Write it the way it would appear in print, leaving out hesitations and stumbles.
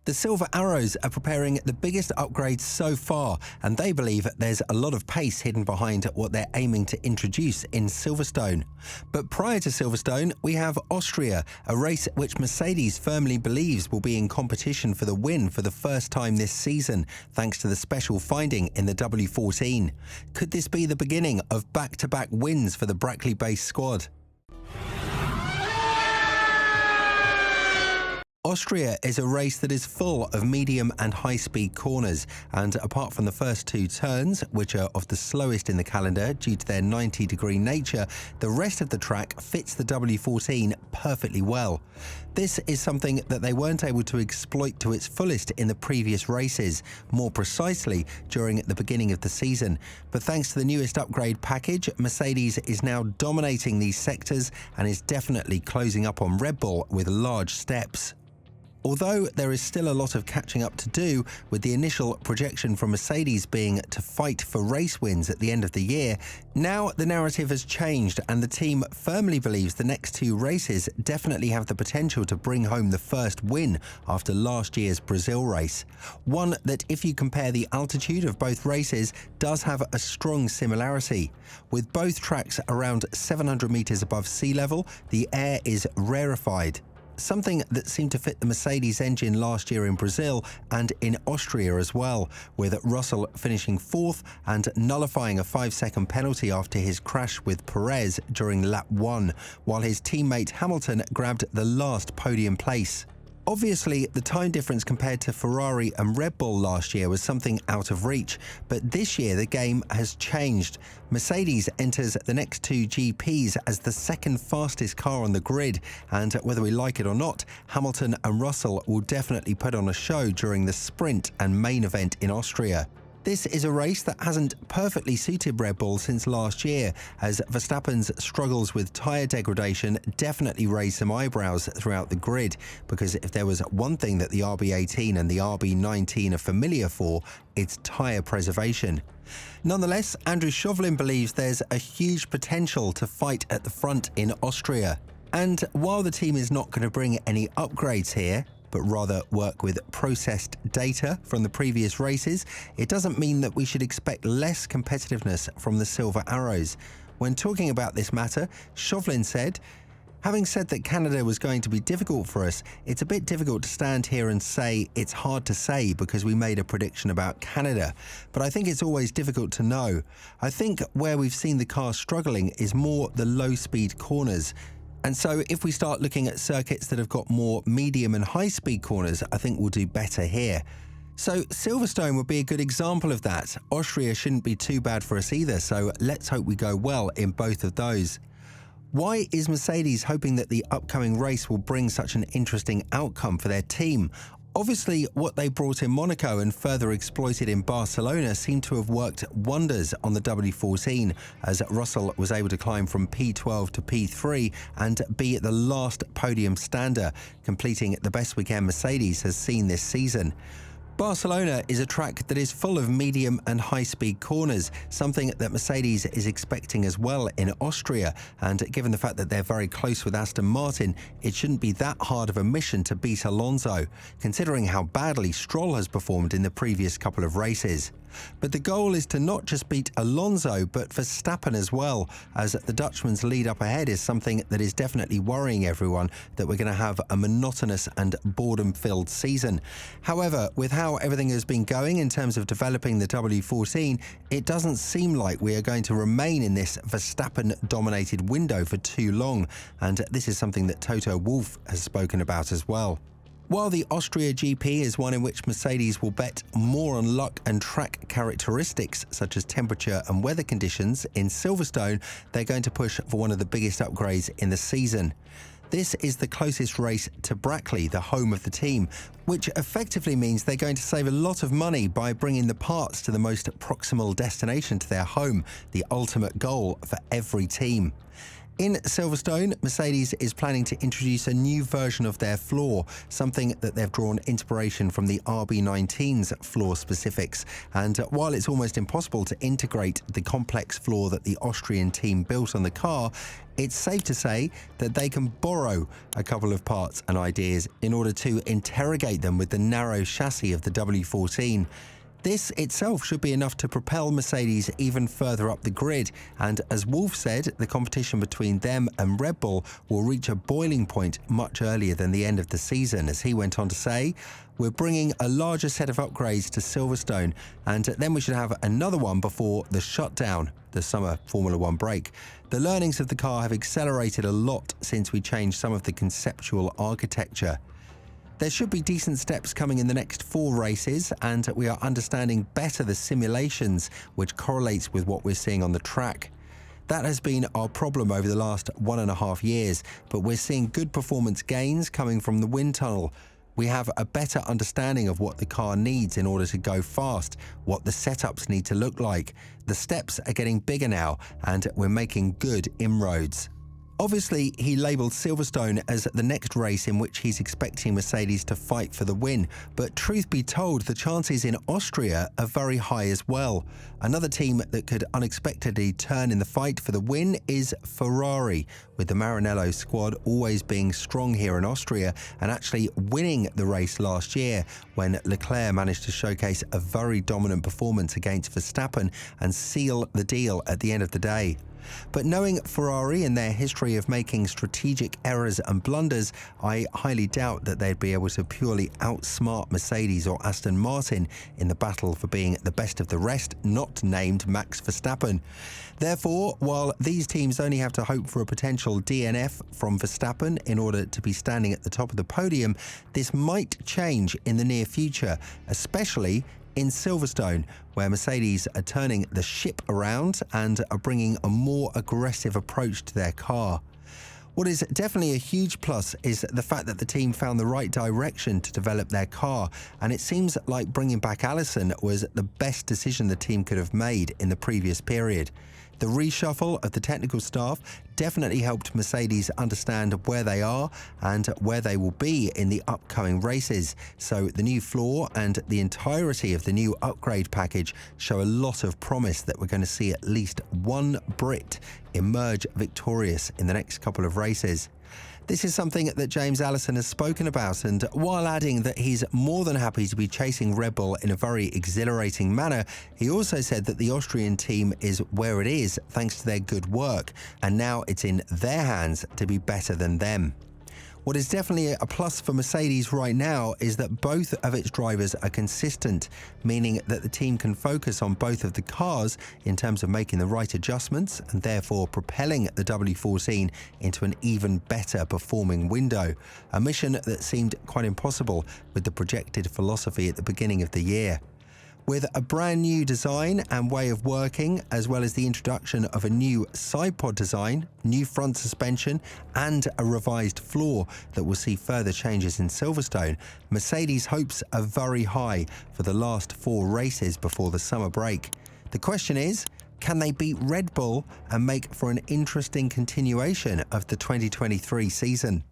The Silver Arrows are preparing the biggest upgrades so far, and they believe there's a lot of pace hidden behind what they're aiming to introduce in Silverstone. But prior to Silverstone, we have Austria, a race which Mercedes firmly believes will be in competition for the win for the first time this season, thanks to the special finding in the W14. Could this be the beginning of back-to-back wins for the Brackley-based squad? Austria is a race that is full of medium and high-speed corners, and apart from the first two turns, which are of the slowest in the calendar due to their 90-degree nature, the rest of the track fits the W14 perfectly well. This is something that they weren't able to exploit to its fullest in the previous races, more precisely during the beginning of the season. But thanks to the newest upgrade package, Mercedes is now dominating these sectors and is definitely closing up on Red Bull with large steps. Although there is still a lot of catching up to do, with the initial projection from Mercedes being to fight for race wins at the end of the year, now the narrative has changed and the team firmly believes the next two races definitely have the potential to bring home the first win after last year's Brazil race. One that, if you compare the altitude of both races, does have a strong similarity. With both tracks around 700 meters above sea level, the air is rarefied. Something that seemed to fit the Mercedes engine last year in Brazil and in Austria as well, with Russell finishing fourth and nullifying a 5-second penalty after his crash with Perez during lap 1, while his teammate Hamilton grabbed the last podium place. Obviously, the time difference compared to Ferrari and Red Bull last year was something out of reach, but this year the game has changed. Mercedes enters the next two GPs as the second fastest car on the grid, and whether we like it or not, Hamilton and Russell will definitely put on a show during the sprint and main event in Austria. This is a race that hasn't perfectly suited Red Bull since last year, as Verstappen's struggles with tyre degradation definitely raised some eyebrows throughout the grid, because if there was one thing that the RB18 and the RB19 are familiar for, it's tyre preservation. Nonetheless, Andrew Chauvelin believes there's a huge potential to fight at the front in Austria. And while the team is not going to bring any upgrades here, but rather work with processed data from the previous races, it doesn't mean that we should expect less competitiveness from the Silver Arrows. When talking about this matter, Chauvelin said, "Having said that Canada was going to be difficult for us, it's a bit difficult to stand here and say it's hard to say because we made a prediction about Canada. But I think it's always difficult to know. I think where we've seen the car struggling is more the low-speed corners. And so if we start looking at circuits that have got more medium and high-speed corners, I think we'll do better here." So Silverstone would be a good example of that. Austria shouldn't be too bad for us either, so let's hope we go well in both of those. Why is Mercedes hoping that the upcoming race will bring such an interesting outcome for their team? Obviously, what they brought in Monaco and further exploited in Barcelona seemed to have worked wonders on the W14, as Russell was able to climb from P12 to P3 and be at the last podium stander, completing the best weekend Mercedes has seen this season. Barcelona is a track that is full of medium and high-speed corners, something that Mercedes is expecting as well in Austria, and given the fact that they're very close with Aston Martin, it shouldn't be that hard of a mission to beat Alonso, considering how badly Stroll has performed in the previous couple of races. But the goal is to not just beat Alonso, but Verstappen as well, as the Dutchman's lead up ahead is something that is definitely worrying everyone, that we're going to have a monotonous and boredom-filled season. However, with how everything has been going in terms of developing the W14, it doesn't seem like we are going to remain in this Verstappen-dominated window for too long, and this is something that Toto Wolff has spoken about as well. While the Austria GP is one in which Mercedes will bet more on luck and track characteristics such as temperature and weather conditions, in Silverstone they're going to push for one of the biggest upgrades in the season. This is the closest race to Brackley, the home of the team, which effectively means they're going to save a lot of money by bringing the parts to the most proximal destination to their home, the ultimate goal for every team. In Silverstone, Mercedes is planning to introduce a new version of their floor, something that they've drawn inspiration from the RB19's floor specifics. And while it's almost impossible to integrate the complex floor that the Austrian team built on the car, it's safe to say that they can borrow a couple of parts and ideas in order to interrogate them with the narrow chassis of the W14. This itself should be enough to propel Mercedes even further up the grid, and as Wolff said, the competition between them and Red Bull will reach a boiling point much earlier than the end of the season. As he went on to say, "We're bringing a larger set of upgrades to Silverstone, and then we should have another one before the shutdown, the summer Formula One break. The learnings of the car have accelerated a lot since we changed some of the conceptual architecture. There should be decent steps coming in the next 4 races, and we are understanding better the simulations, which correlates with what we're seeing on the track. That has been our problem over the last 1.5 years, but we're seeing good performance gains coming from the wind tunnel. We have a better understanding of what the car needs in order to go fast, what the setups need to look like. The steps are getting bigger now, and we're making good inroads." Obviously, he labelled Silverstone as the next race in which he's expecting Mercedes to fight for the win, but truth be told, the chances in Austria are very high as well. Another team that could unexpectedly turn in the fight for the win is Ferrari, with the Maranello squad always being strong here in Austria and actually winning the race last year when Leclerc managed to showcase a very dominant performance against Verstappen and seal the deal at the end of the day. But knowing Ferrari and their history of making strategic errors and blunders, I highly doubt that they'd be able to purely outsmart Mercedes or Aston Martin in the battle for being the best of the rest, not named Max Verstappen. Therefore, while these teams only have to hope for a potential DNF from Verstappen in order to be standing at the top of the podium, this might change in the near future, especially in Silverstone, where Mercedes are turning the ship around and are bringing a more aggressive approach to their car. What is definitely a huge plus is the fact that the team found the right direction to develop their car, and it seems like bringing back Allison was the best decision the team could have made in the previous period. The reshuffle of the technical staff definitely helped Mercedes understand where they are and where they will be in the upcoming races. So the new floor and the entirety of the new upgrade package show a lot of promise that we're going to see at least one Brit emerge victorious in the next couple of races. This is something that James Allison has spoken about, and while adding that he's more than happy to be chasing Red Bull in a very exhilarating manner, he also said that the Austrian team is where it is thanks to their good work, and now it's in their hands to be better than them. What is definitely a plus for Mercedes right now is that both of its drivers are consistent, meaning that the team can focus on both of the cars in terms of making the right adjustments and therefore propelling the W14 into an even better performing window, a mission that seemed quite impossible with the projected philosophy at the beginning of the year. With a brand new design and way of working, as well as the introduction of a new side pod design, new front suspension, and a revised floor that will see further changes in Silverstone, Mercedes' hopes are very high for the last 4 races before the summer break. The question is, can they beat Red Bull and make for an interesting continuation of the 2023 season?